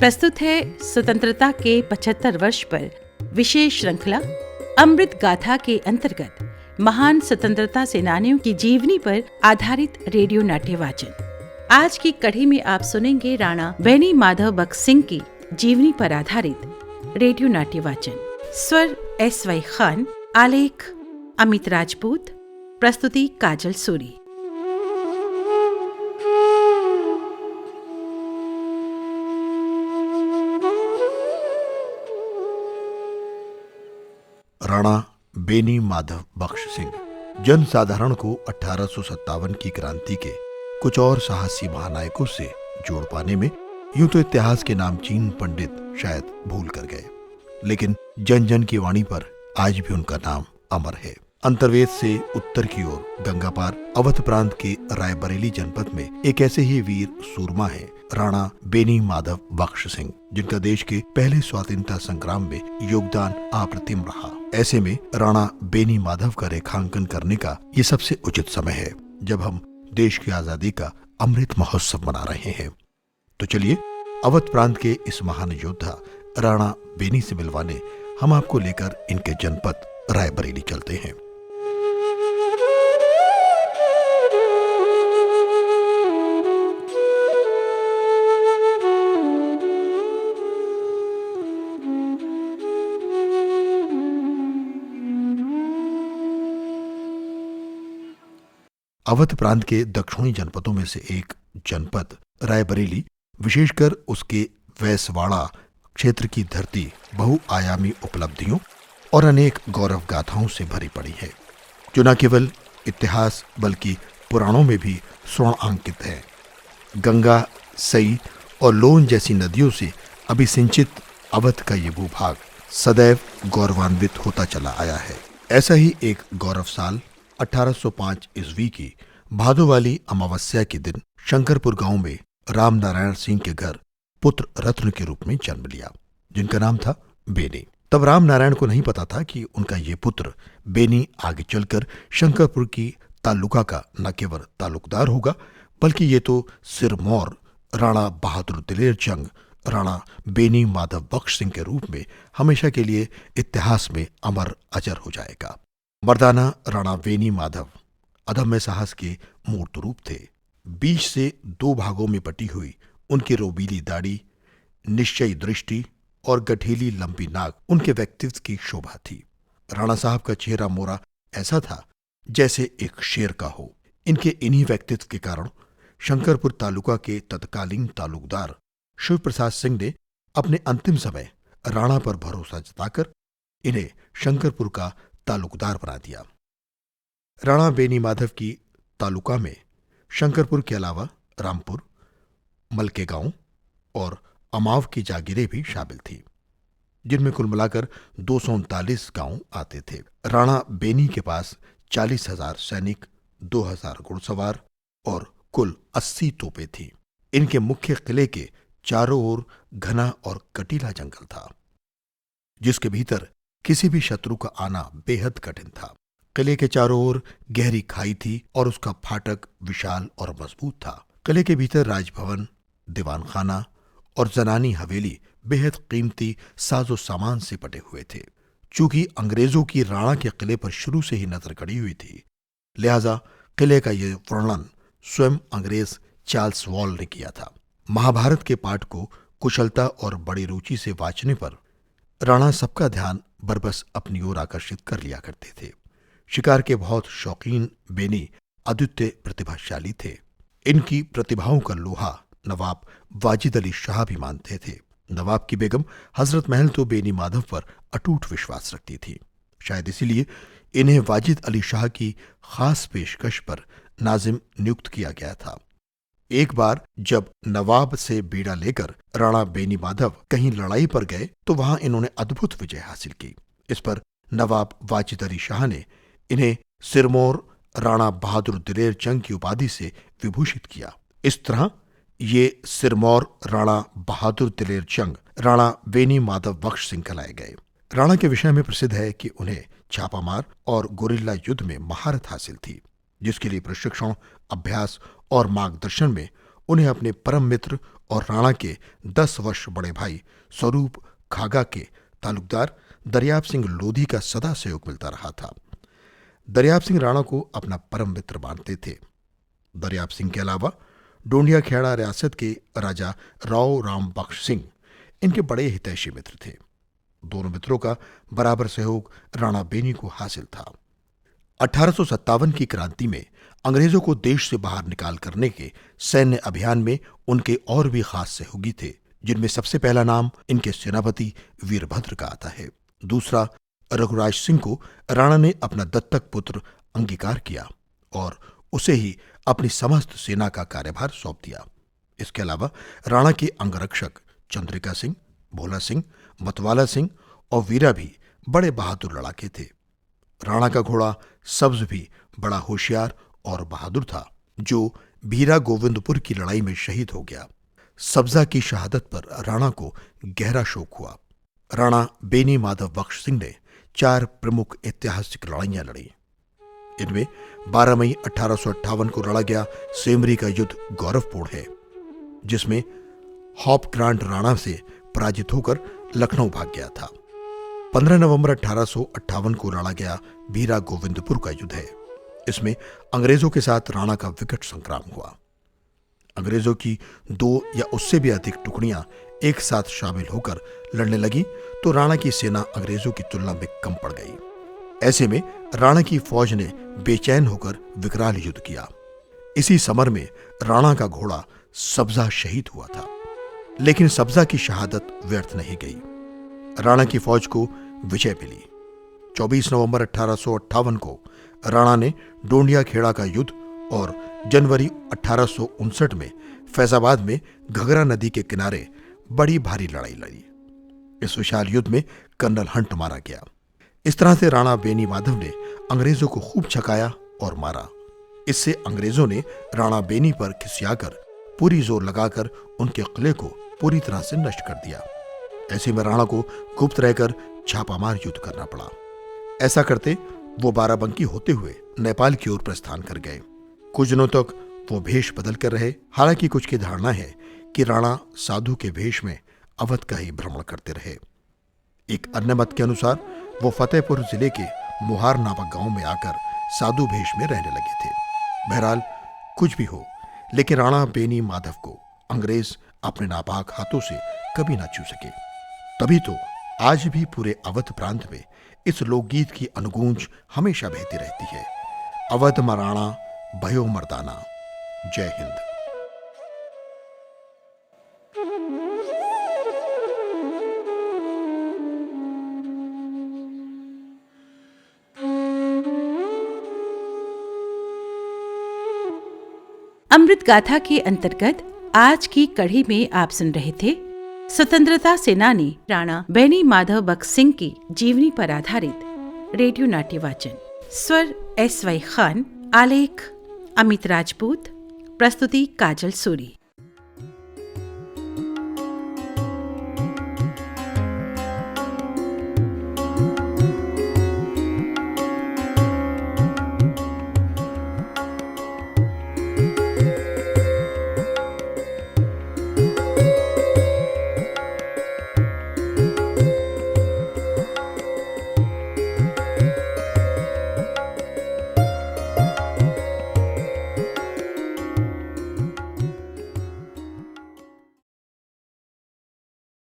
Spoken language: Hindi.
प्रस्तुत है स्वतंत्रता के 75 वर्ष पर विशेष श्रृंखला अमृत गाथा के अंतर्गत महान स्वतंत्रता सेनानियों की जीवनी पर आधारित रेडियो नाट्य वाचन। आज की कड़ी में आप सुनेंगे राणा बेनी माधव बख्श सिंह की जीवनी पर आधारित रेडियो नाट्य वाचन। स्वर S.Y. खान, आलेख अमित राजपूत, प्रस्तुति काजल सूरी। राणा बेनी माधव बख्श सिंह जन साधारण को 1857 की क्रांति के कुछ और साहसी महानायकों से जोड़ पाने में यूं तो इतिहास के नामचीन पंडित शायद भूल कर गए, लेकिन जन जन की वाणी पर आज भी उनका नाम अमर है। अंतर्वेद से उत्तर की ओर गंगा पार अवध प्रांत के रायबरेली जनपद में एक ऐसे ही वीर सूरमा है, राणा बेनी माधव बख्श सिंह, जिनका देश के पहले स्वतंत्रता संग्राम में योगदान अप्रतिम रहा। ऐसे में राणा बेनी माधव का रेखांकन करने का ये सबसे उचित समय है जब हम देश की आजादी का अमृत महोत्सव मना रहे हैं। तो चलिए अवध प्रांत के इस महान योद्धा राणा बेनी से मिलवाने हम आपको लेकर इनके जनपद रायबरेली चलते हैं। अवध प्रांत के दक्षिणी जनपदों में से एक जनपद रायबरेली, विशेषकर उसके वैसवाड़ा क्षेत्र की धरती बहुआयामी उपलब्धियों और अनेक गौरव गाथाओं से भरी पड़ी है, जो न केवल इतिहास बल्कि पुराणों में भी स्वर्ण अंकित है। गंगा, सई और लोन जैसी नदियों से अभिसिंचित अवध का ये भूभाग सदैव गौरवान्वित होता चला आया है। ऐसा ही एक गौरव साल 1805 ईस्वी की भादो वाली अमावस्या के दिन शंकरपुर गांव में राम नारायण सिंह के घर पुत्र रत्न के रूप में जन्म लिया, जिनका नाम था बेनी। तब राम नारायण को नहीं पता था कि उनका ये पुत्र बेनी आगे चलकर शंकरपुर की तालुका का न केवल तालुकदार होगा, बल्कि ये तो सिरमौर राणा बहादुर दिलेर जंग राणा बेनी माधव बख्श सिंह के रूप में हमेशा के लिए इतिहास में अमर अजर हो जाएगा। मर्दाना राणा बेनी माधव अदम्य साहस के मूर्त रूप थे। 20 से 2 भागों में बटी हुई उनकी रोबीली दाढ़ी, निश्चयी दृष्टि और गठीली लंबी नाक उनके व्यक्तित्व की शोभा थी। राणा साहब का चेहरा मोरा ऐसा था जैसे एक शेर का हो। इनके इन्हीं व्यक्तित्व के कारण शंकरपुर तालुका के तत्कालीन तालुकदार शिव प्रसाद सिंह ने अपने अंतिम समय राणा पर भरोसा जताकर इन्हें शंकरपुर का तालुकदार बना दिया। राणा बेनी माधव की तालुका में शंकरपुर के अलावा रामपुर, मलके गांव और अमाव की जागीरें भी शामिल थी, जिनमें कुल मिलाकर 239 गांव आते थे। राणा बेनी के पास 40,000 सैनिक, 2,000 घुड़सवार और कुल 80 तोपें थीं। इनके मुख्य किले के चारों ओर घना और कटीला जंगल था, जिसके भीतर किसी भी शत्रु का आना बेहद कठिन था। किले के चारों ओर गहरी खाई थी और उसका फाटक विशाल और मजबूत था। किले के भीतर राजभवन, दीवान खाना और जनानी हवेली बेहद कीमती साजो सामान से पटे हुए थे। चूंकि अंग्रेजों की राणा के किले पर शुरू से ही नजर गड़ी हुई थी, लिहाजा किले का यह वर्णन स्वयं अंग्रेज चार्ल्स वॉल ने किया था। महाभारत के पाठ को कुशलता और बड़ी रुचि से वाचने पर राणा सबका ध्यान बरबस अपनी ओर आकर्षित कर लिया करते थे। शिकार के बहुत शौकीन बेनी अद्वितीय प्रतिभाशाली थे। इनकी प्रतिभाओं का लोहा नवाब वाजिद अली शाह भी मानते थे। नवाब की बेगम हजरत महल तो बेनी माधव पर अटूट विश्वास रखती थी। शायद इसीलिए इन्हें वाजिद अली शाह की खास पेशकश पर नाजिम नियुक्त किया गया था। एक बार जब नवाब से बीड़ा लेकर राणा बेनी माधव कहीं लड़ाई पर गए तो वहां इन्होंने अद्भुत विजय हासिल की। इस पर नवाब वाजिद अली शाह ने इन्हें सिरमौर राणा बहादुर दिलेर जंग की उपाधि से विभूषित किया। इस तरह ये सिरमौर राणा बहादुर दिलेर जंग राणा बेनी माधव बख्श सिंह कहलाए गए। राणा के विषय में प्रसिद्ध है कि उन्हें छापामार और गोरिल्ला युद्ध में महारत हासिल थी, जिसके लिए प्रशिक्षण, अभ्यास और मार्गदर्शन में उन्हें अपने परम मित्र और राणा के 10 वर्ष बड़े भाई स्वरूप खागा के तालुकदार दरियाब सिंह लोधी का सदा सहयोग मिलता रहा था। दरियाब सिंह राणा को अपना परम मित्र मानते थे। दरियाब सिंह के अलावा डोंडिया खेड़ा रियासत के राजा राव राम बख्श सिंह इनके बड़े हितैषी मित्र थे। दोनों मित्रों का बराबर सहयोग राणा बेनी को हासिल था। 1857 की क्रांति में अंग्रेजों को देश से बाहर निकाल करने के सैन्य अभियान में उनके और भी खास सहयोगी थे, जिनमें सबसे पहला नाम इनके सेनापति वीरभद्र का आता है। दूसरा, रघुराज सिंह को राणा ने अपना दत्तक पुत्र अंगीकार किया और उसे ही अपनी समस्त सेना का कार्यभार सौंप दिया। इसके अलावा राणा के अंगरक्षक चंद्रिका सिंह, भोला सिंह, मतवाला सिंह और वीरा भी बड़े बहादुर लड़ाके थे। राणा का घोड़ा सब्ज भी बड़ा होशियार और बहादुर था, जो भीरा गोविंदपुर की लड़ाई में शहीद हो गया। सब्जा की शहादत पर राणा को गहरा शोक हुआ। राणा बेनी माधव बख्श सिंह ने 4 प्रमुख ऐतिहासिक लड़ाइयां लड़ी। इनमें 12 मई 1858 को लड़ा गया सेमरी का युद्ध गौरवपूर्ण है, जिसमें हॉप ग्रांट राणा से पराजित होकर लखनऊ भाग गया था। 15 नवंबर 1858 को लड़ा गया भीरा गोविंदपुर का युद्ध है। इसमें अंग्रेजों के साथ राणा का विकट संग्राम हुआ। अंग्रेजों की 2 या उससे भी अधिक टुकड़ियां एक साथ शामिल होकर लड़ने लगी तो राणा की सेना अंग्रेजों की तुलना में कम पड़ गई। ऐसे में राणा की फौज ने बेचैन होकर विकराल युद्ध किया। इसी समर में राणा का घोड़ा सब्जा शहीद हुआ था, लेकिन सब्जा की शहादत व्यर्थ नहीं गई। राणा की फौज को विजय मिली। 24 नवंबर 1858 को राणा ने डोंडिया खेड़ा का युद्ध और जनवरी 1859 में फैजाबाद में घघरा नदी के किनारे बड़ी भारी लड़ाई लड़ी। इस विशाल युद्ध में कर्नल हंट मारा गया। इस तरह से राणा बेनी माधव ने अंग्रेजों को खूब छकाया और मारा। इससे अंग्रेजों ने राणा बेनी पर खिसियाकर पूरी जोर लगाकर उनके किले को पूरी तरह से नष्ट कर दिया। ऐसे में राणा को गुप्त रहकर छापामार युद्ध करना पड़ा। ऐसा करते वो बाराबंकी होते हुए नेपाल की ओर प्रस्थान कर गए। कुछ दिनों तक वो भेष बदल कर रहे। हालांकि कुछ की धारणा है कि राणा साधु के भेष में अवध का ही भ्रमण करते रहे। एक अन्य मत के अनुसार वो फतेहपुर जिले के मुहार नामक गांव में आकर साधु भेष में रहने लगे थे। बहरहाल कुछ भी हो, लेकिन राणा बेनी माधव को अंग्रेज अपने नापाक हाथों से कभी ना छू सके। तभी तो आज भी पूरे अवध प्रांत में इस लोकगीत की अनुगूंज हमेशा बहती रहती है। अवध मराणा भयो मर्दाना। जय हिंद। अमृत गाथा के अंतर्गत आज की कड़ी में आप सुन रहे थे स्वतंत्रता सेनानी राणा बेनी माधव बख्श सिंह की जीवनी पर आधारित रेडियो नाट्य वाचन। स्वर SY खान, आलेख अमित राजपूत, प्रस्तुति काजल सूरी।